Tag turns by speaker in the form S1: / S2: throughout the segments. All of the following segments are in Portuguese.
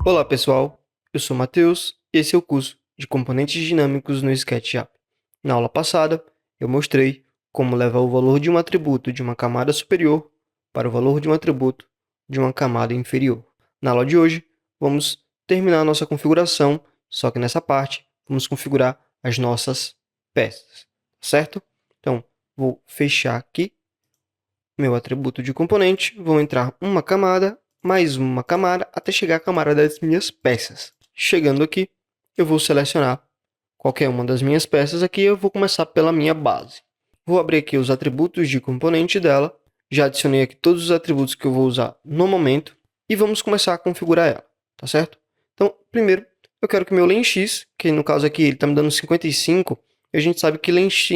S1: Olá pessoal, eu sou Matheus e esse é o curso de componentes dinâmicos no SketchUp. Na aula passada, eu mostrei como levar o valor de um atributo de uma camada superior para o valor de um atributo de uma camada inferior. Na aula de hoje, vamos terminar a nossa configuração, só que nessa parte, vamos configurar as nossas peças, certo? Então, vou fechar aqui meu atributo de componente, vou entrar uma camada, mais uma camada, até chegar à camada das minhas peças. Chegando aqui, eu vou selecionar qualquer uma das minhas peças aqui, eu vou começar pela minha base. Vou abrir aqui os atributos de componente dela, já adicionei aqui todos os atributos que eu vou usar no momento, e vamos começar a configurar ela, tá certo? Então, primeiro, eu quero que meu lenx, que no caso aqui ele está me dando 55, e a gente sabe que lenx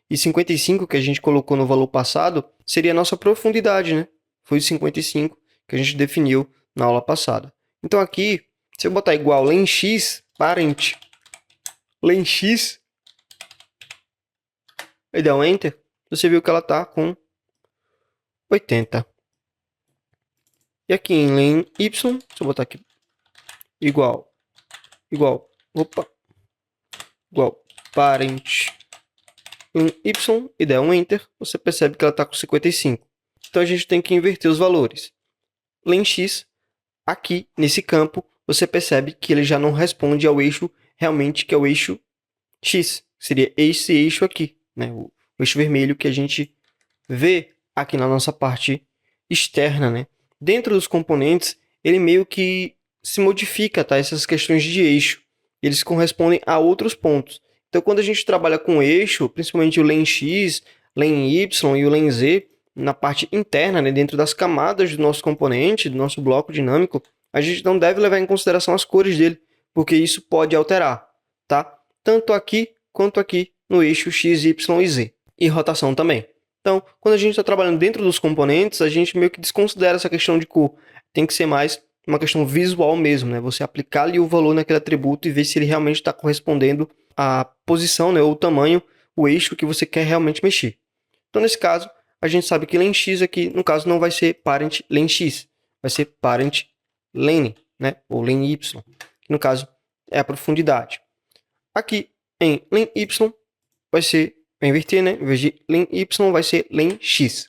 S1: e 55 que a gente colocou no valor passado seria a nossa profundidade, né? Foi 55 que a gente definiu na aula passada. Então aqui, se eu botar igual lenx, parent, lenx, e der um enter, você viu que ela está com 80. E aqui em len y, se eu botar aqui igual parent em y e der um enter, você percebe que ela está com 55. Então a gente tem que inverter os valores. Lenx, aqui nesse campo, você percebe que ele já não responde ao eixo realmente, que é o eixo x. Seria esse eixo aqui, né? O eixo vermelho que a gente vê aqui na nossa parte externa, né? Dentro dos componentes, ele meio que se modifica, tá? Essas questões de eixo. Eles correspondem a outros pontos. Então, quando a gente trabalha com eixo, principalmente o len-x, len-y e o len-z, na parte interna, né, dentro das camadas do nosso componente, do nosso bloco dinâmico, a gente não deve levar em consideração as cores dele, porque isso pode alterar, tá? Tanto aqui quanto aqui no eixo x, y e z. E rotação também. Então, quando a gente está trabalhando dentro dos componentes, a gente meio que desconsidera essa questão de cor. Tem que ser mais uma questão visual mesmo, né? Você aplicar ali o valor naquele atributo e ver se ele realmente está correspondendo à posição, né? Ou o tamanho, o eixo que você quer realmente mexer. Então, nesse caso, a gente sabe que len-x aqui, no caso, não vai ser parent len-x, vai ser parent len, né? Ou len-y, que no caso é a profundidade. Aqui em len-y vai ser, vai inverter, né? Em vez de len-y vai ser len-x.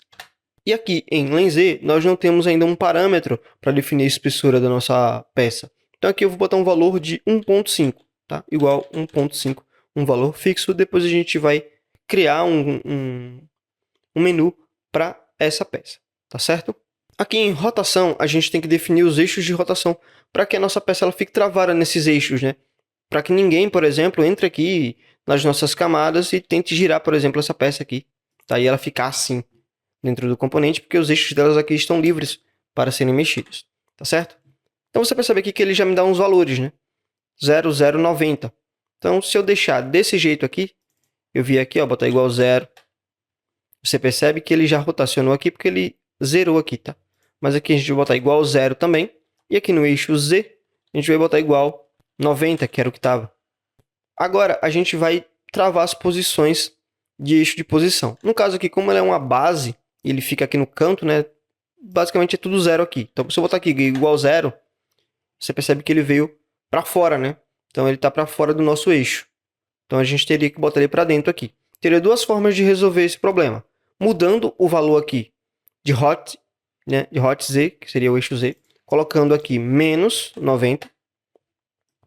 S1: E aqui em len-z, nós não temos ainda um parâmetro para definir a espessura da nossa peça. Então aqui eu vou botar um valor de 1.5, tá? Igual 1.5, um valor fixo. Depois a gente vai criar um menu para essa peça, tá certo? Aqui em rotação, a gente tem que definir os eixos de rotação para que a nossa peça ela fique travada nesses eixos, né? Para que ninguém, por exemplo, entre aqui nas nossas camadas e tente girar, por exemplo, essa peça aqui, tá? E ela ficar assim dentro do componente, porque os eixos delas aqui estão livres para serem mexidos, tá certo? Então você percebe aqui que ele já me dá uns valores, né? 0, 0, 90. Então, se eu deixar desse jeito aqui, eu vier aqui, ó, botar igual 0, você percebe que ele já rotacionou aqui, porque ele zerou aqui, tá? Mas aqui a gente vai botar igual 0 também. E aqui no eixo Z, a gente vai botar igual 90, que era o que estava. Agora, a gente vai travar as posições de eixo de posição. No caso aqui, como ele é uma base, ele fica aqui no canto, né? Basicamente é tudo zero aqui. Então, se eu botar aqui igual 0, você percebe que ele veio para fora, né? Então, ele está para fora do nosso eixo. Então, a gente teria que botar ele para dentro aqui. Teria duas formas de resolver esse problema. Mudando o valor aqui de hot, né? De hot Z, que seria o eixo Z, colocando aqui menos 90.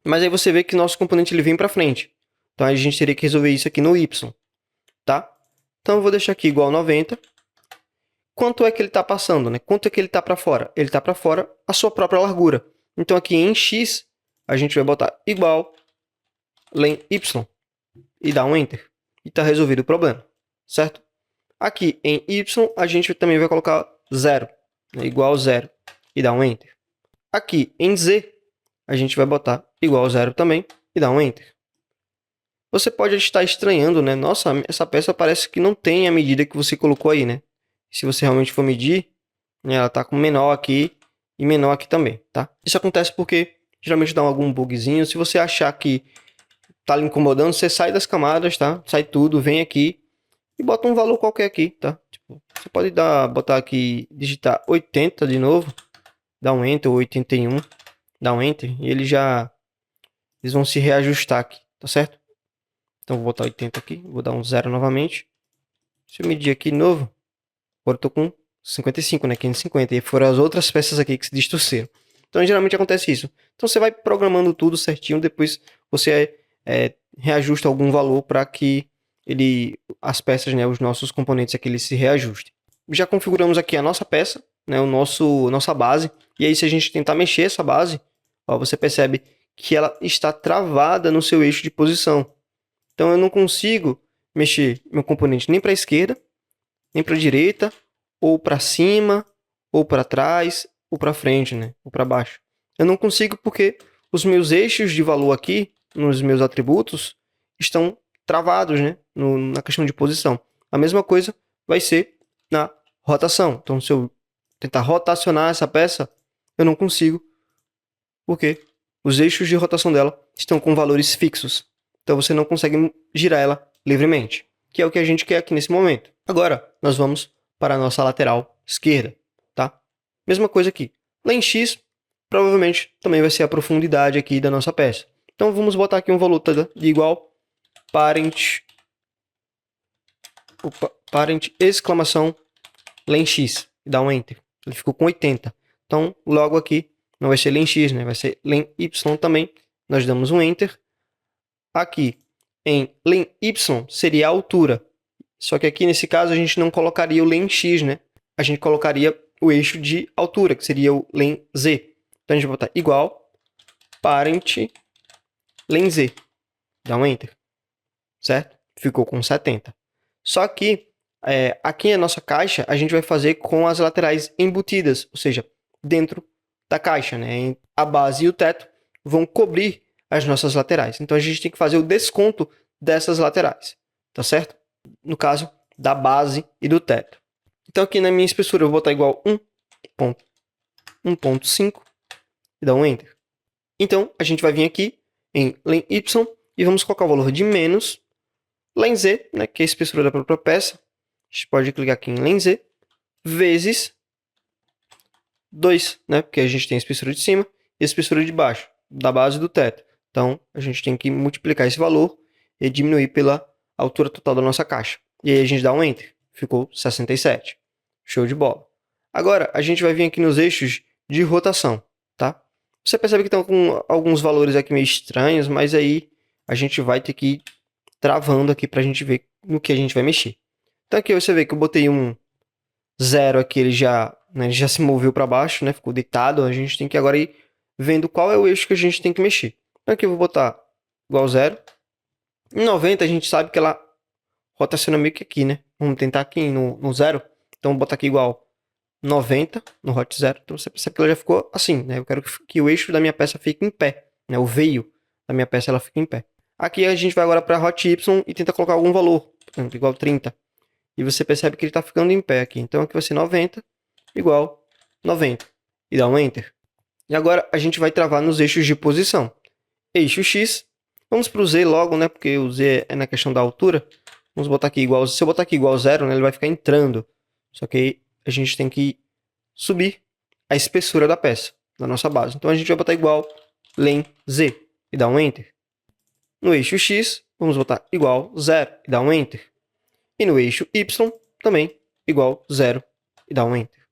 S1: Mas aí você vê que nosso componente ele vem para frente. Então, a gente teria que resolver isso aqui no Y, tá? Então, eu vou deixar aqui igual 90. Quanto é que ele está passando, né? Quanto é que ele está para fora? Ele está para fora a sua própria largura. Então, aqui em X, a gente vai botar igual len Y e dar um Enter. E está resolvido o problema, certo? Aqui em Y, a gente também vai colocar 0, né? Igual 0 e dar um Enter. Aqui em Z, a gente vai botar igual 0 também e dar um Enter. Você pode estar estranhando, né? Nossa, essa peça parece que não tem a medida que você colocou aí, né? Se você realmente for medir, né, ela está com menor aqui e menor aqui também, tá? Isso acontece porque geralmente dá algum bugzinho. Se você achar que tá lhe incomodando, você sai das camadas, tá? Sai tudo, vem aqui e bota um valor qualquer aqui, tá? Tipo, você pode botar aqui, digitar 80 de novo, dar um Enter ou 81, dá um Enter, e eles vão se reajustar aqui, tá certo? Então vou botar 80 aqui, vou dar um 0 novamente. Se eu medir aqui de novo, agora eu tô com 55, né? 550. E foram as outras peças aqui que se distorceram. Então geralmente acontece isso. Então você vai programando tudo certinho, depois você reajusta algum valor para que as peças, né, os nossos componentes aqui, eles se reajustem. Já configuramos aqui a nossa peça, né, nossa base. E aí se a gente tentar mexer essa base, ó, você percebe que ela está travada no seu eixo de posição. Então eu não consigo mexer meu componente nem para a esquerda, nem para a direita, ou para cima, ou para trás, ou para frente, né? Ou para baixo. Eu não consigo porque os meus eixos de valor aqui, nos meus atributos, estão travados, né? Na questão de posição. A mesma coisa vai ser na rotação. Então, se eu tentar rotacionar essa peça, eu não consigo, porque os eixos de rotação dela estão com valores fixos. Então, você não consegue girar ela livremente, que é o que a gente quer aqui nesse momento. Agora, nós vamos para a nossa lateral esquerda, tá? Mesma coisa aqui. Lá em X, provavelmente também vai ser a profundidade aqui da nossa peça. Então, vamos botar aqui um valor de igual parent, exclamação, len X, e dá um Enter. Ele ficou com 80. Então, logo aqui, não vai ser len X, né? Vai ser len Y também. Nós damos um Enter. Aqui, em len Y, seria a altura. Só que aqui, nesse caso, a gente não colocaria o len X, né? A gente colocaria o eixo de altura, que seria o len Z. Então, a gente vai botar igual parent len Z. Dá um Enter. Certo? Ficou com 70. Só que, aqui na nossa caixa, a gente vai fazer com as laterais embutidas, ou seja, dentro da caixa, né? A base e o teto vão cobrir as nossas laterais. Então, a gente tem que fazer o desconto dessas laterais, tá certo? No caso, da base e do teto. Então, aqui na minha espessura, eu vou botar igual 1.5 e dar um Enter. Então, a gente vai vir aqui em len Y e vamos colocar o valor de menos len Z, né, que é a espessura da própria peça. A gente pode clicar aqui em len Z, vezes 2, né, porque a gente tem a espessura de cima e a espessura de baixo, da base do teto. Então, a gente tem que multiplicar esse valor e diminuir pela altura total da nossa caixa. E aí a gente dá um Enter. Ficou 67. Show de bola. Agora, a gente vai vir aqui nos eixos de rotação, tá? Você percebe que estão com alguns valores aqui meio estranhos, mas aí a gente vai ter que ir travando aqui para a gente ver no que a gente vai mexer. Então aqui você vê que eu botei um 0 aqui, ele já se moveu para baixo, né? Ficou deitado. A gente tem que agora ir vendo qual é o eixo que a gente tem que mexer. Então aqui eu vou botar igual 0. Em 90 a gente sabe que ela rotaciona meio que aqui, né? Vamos tentar aqui no 0. Então vou botar aqui igual 90 no hot 0. Então você percebe que ela já ficou assim, né? Eu quero que o eixo da minha peça fique em pé, né? O veio da minha peça ela fique em pé. Aqui a gente vai agora para hot Y e tenta colocar algum valor, por exemplo, igual 30. E você percebe que ele está ficando em pé aqui. Então aqui vai ser 90 igual 90. E dá um Enter. E agora a gente vai travar nos eixos de posição. Eixo X. Vamos para o Z logo, né? Porque o Z é na questão da altura. Vamos botar aqui igual. Se eu botar aqui igual 0, né, ele vai ficar entrando. Só que a gente tem que subir a espessura da peça, da nossa base. Então a gente vai botar igual len Z e dar um Enter. No eixo X, vamos botar igual 0 e dar um Enter. E no eixo Y, também igual 0 e dar um Enter.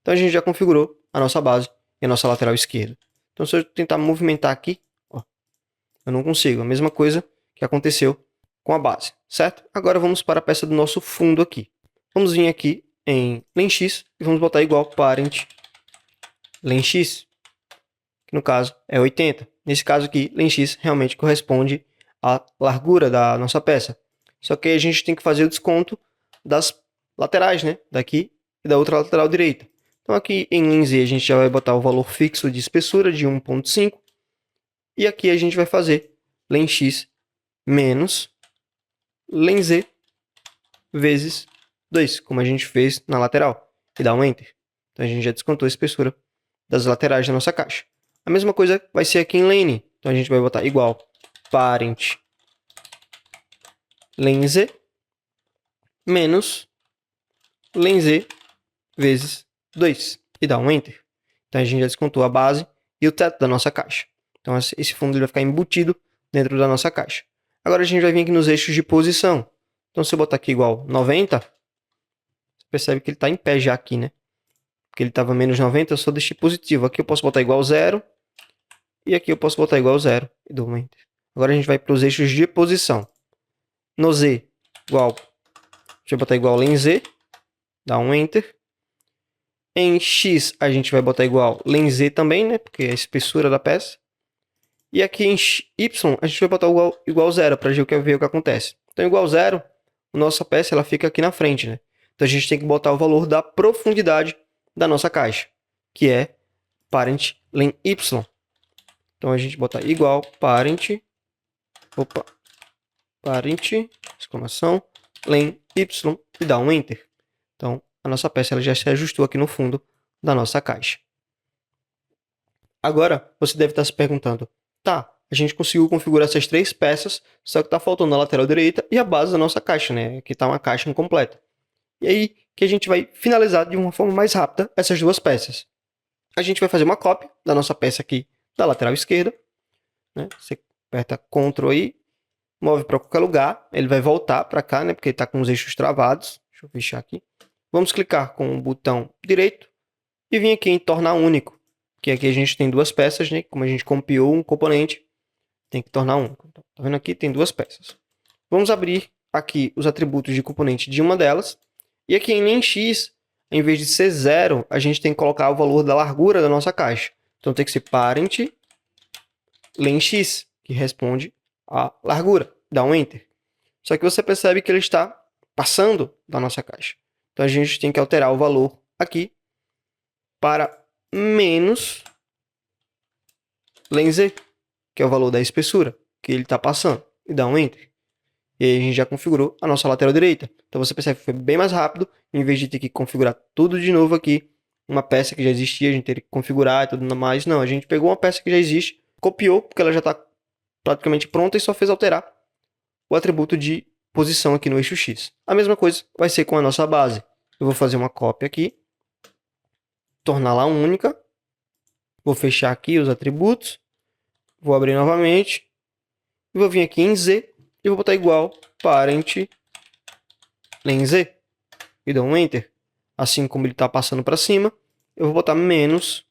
S1: Então a gente já configurou a nossa base e a nossa lateral esquerda. Então se eu tentar movimentar aqui, ó, eu não consigo. A mesma coisa que aconteceu com a base, certo? Agora vamos para a peça do nosso fundo aqui. Vamos vir aqui em len X e vamos botar igual parent len X, que no caso é 80. Nesse caso aqui, len X realmente corresponde à largura da nossa peça. Só que a gente tem que fazer o desconto das laterais, né? Daqui e da outra lateral direita. Então aqui em len Z a gente já vai botar o valor fixo de espessura de 1.5. E aqui a gente vai fazer len X menos len Z vezes 2, como a gente fez na lateral. E dá um Enter. Então a gente já descontou a espessura das laterais da nossa caixa. A mesma coisa vai ser aqui em len. Então a gente vai botar igual parent len Z menos len Z vezes 2 e dá um Enter. Então a gente já descontou a base e o teto da nossa caixa. Então, esse fundo ele vai ficar embutido dentro da nossa caixa. Agora, a gente vai vir aqui nos eixos de posição. Então, se eu botar aqui igual 90, você percebe que ele está em pé já aqui, né? Porque ele estava menos 90, eu só deixei positivo. Aqui eu posso botar igual 0. E aqui eu posso botar igual 0 e dou um Enter. Agora a gente vai para os eixos de posição. No Z, igual. Deixa eu botar igual em Z. Dá um Enter. Em X, a gente vai botar igual em Z também, né? Porque é a espessura da peça. E aqui em Y, a gente vai botar igual 0 para ver o que acontece. Então, igual 0, a nossa peça ela fica aqui na frente, né? Então, a gente tem que botar o valor da profundidade da nossa caixa, que é parent len Y. Então, a gente bota igual parent, exclamação, len Y e dá um Enter. Então, a nossa peça ela já se ajustou aqui no fundo da nossa caixa. Agora, você deve estar se perguntando, tá, a gente conseguiu configurar essas 3 peças, só que está faltando a lateral direita e a base da nossa caixa, né? Aqui está uma caixa incompleta. E aí que a gente vai finalizar de uma forma mais rápida essas 2 peças. A gente vai fazer uma cópia da nossa peça aqui da lateral esquerda, né? Você aperta Ctrl aí, move para qualquer lugar, ele vai voltar para cá, né? Porque ele está com os eixos travados. Deixa eu fechar aqui. Vamos clicar com o botão direito e vir aqui em tornar único. Que aqui a gente tem 2 peças, né? Como a gente copiou um componente, tem que tornar único. Então, tá vendo aqui? Tem 2 peças. Vamos abrir aqui os atributos de componente de uma delas. E aqui em len_x, em vez de ser 0, a gente tem que colocar o valor da largura da nossa caixa. Então tem que ser parent len_x, que responde a largura. Dá um Enter. Só que você percebe que ele está passando da nossa caixa. Então a gente tem que alterar o valor aqui para menos len_z, que é o valor da espessura que ele está passando. E dá um Enter. E aí a gente já configurou a nossa lateral direita. Então você percebe que foi bem mais rápido, em vez de ter que configurar tudo de novo aqui, uma peça que já existia, a gente ter que configurar e tudo mais. Não, a gente pegou uma peça que já existe, copiou, porque ela já está praticamente pronta e só fez alterar o atributo de posição aqui no eixo X. A mesma coisa vai ser com a nossa base. Eu vou fazer uma cópia aqui, torná-la única, vou fechar aqui os atributos, vou abrir novamente, e vou vir aqui em Z, e vou botar igual parent len_z, e dou um Enter. Assim como ele está passando para cima, eu vou botar menos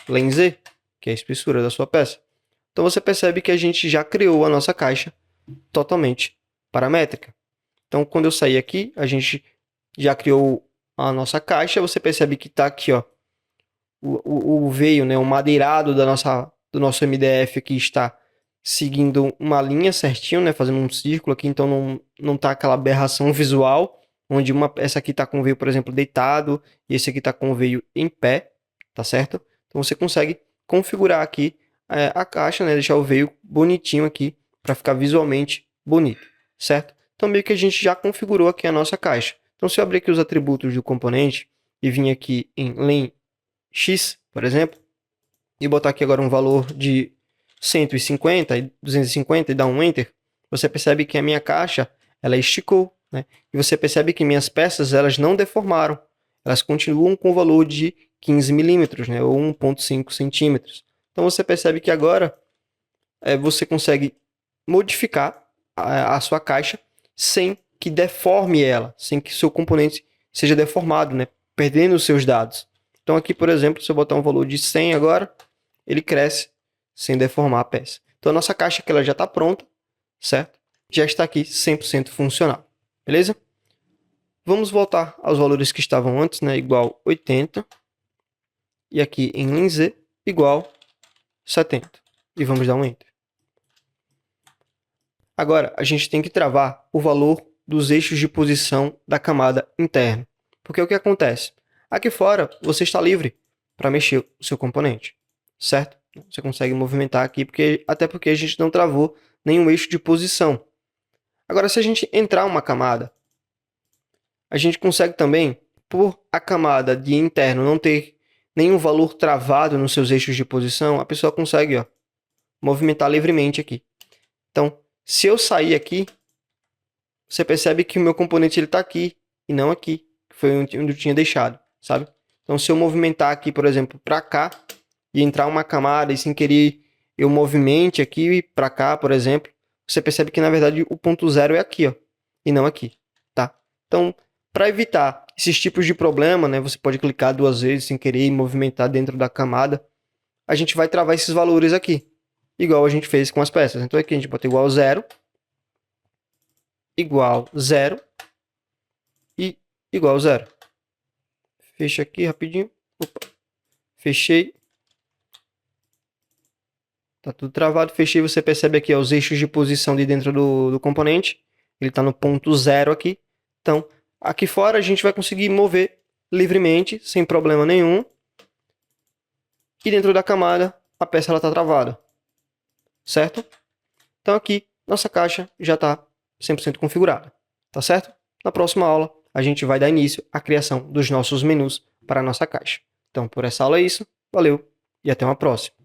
S1: len_z, que é a espessura da sua peça. Então você percebe que a gente já criou a nossa caixa totalmente paramétrica. Então quando eu sair aqui, a gente já criou a nossa caixa. Você percebe que está aqui, ó, o veio, né, o madeirado do nosso MDF aqui está seguindo uma linha certinho, né, fazendo um círculo aqui, então não tá aquela aberração visual, onde essa aqui está com o veio, por exemplo, deitado, e esse aqui está com o veio em pé, tá certo? Então você consegue configurar aqui a caixa, né, deixar o veio bonitinho aqui, para ficar visualmente bonito, certo? Então meio que a gente já configurou aqui a nossa caixa. Então se eu abrir aqui os atributos do componente, e vir aqui em len_x, por exemplo, e botar aqui agora um valor de 150 e 250 e dar um Enter, você percebe que a minha caixa ela esticou, né? E você percebe que minhas peças elas não deformaram, elas continuam com o valor de 15 milímetros, né? Ou 1,5 centímetros. Então você percebe que agora você consegue modificar a sua caixa sem que deforme ela, sem que seu componente seja deformado, né? Perdendo os seus dados. Então aqui, por exemplo, se eu botar um valor de 100 agora, ele cresce sem deformar a peça. Então a nossa caixa que ela já está pronta, certo? Já está aqui 100% funcional, beleza? Vamos voltar aos valores que estavam antes, né? Igual 80. E aqui em len_z igual 70. E vamos dar um Enter. Agora a gente tem que travar o valor dos eixos de posição da camada interna. Porque o que acontece? Aqui fora você está livre para mexer o seu componente, certo? Você consegue movimentar aqui, até porque a gente não travou nenhum eixo de posição. Agora, se a gente entrar uma camada, a gente consegue também, por a camada de interno não ter nenhum valor travado nos seus eixos de posição, a pessoa consegue, ó, movimentar livremente aqui. Então, se eu sair aqui, você percebe que o meu componente está aqui e não aqui, que foi onde eu tinha deixado, sabe? Então, se eu movimentar aqui, por exemplo, para cá, e entrar uma camada e sem querer eu movimente aqui para cá, por exemplo, você percebe que na verdade o ponto zero é aqui, ó, e não aqui, tá? Então, para evitar esses tipos de problema, né, você pode clicar 2 vezes sem querer e movimentar dentro da camada, a gente vai travar esses valores aqui, igual a gente fez com as peças. Então aqui a gente bota igual 0, igual 0 e igual 0. Fecha aqui rapidinho. Opa. Fechei. Tá tudo travado. Fechei. Você percebe aqui ó, os eixos de posição de dentro do componente. Ele está no ponto 0 aqui. Então, aqui fora a gente vai conseguir mover livremente, sem problema nenhum. E dentro da camada, a peça está travada. Certo? Então aqui, nossa caixa já está 100% configurada. Tá certo? Na próxima aula, a gente vai dar início à criação dos nossos menus para a nossa caixa. Então, por essa aula é isso. Valeu e até uma próxima.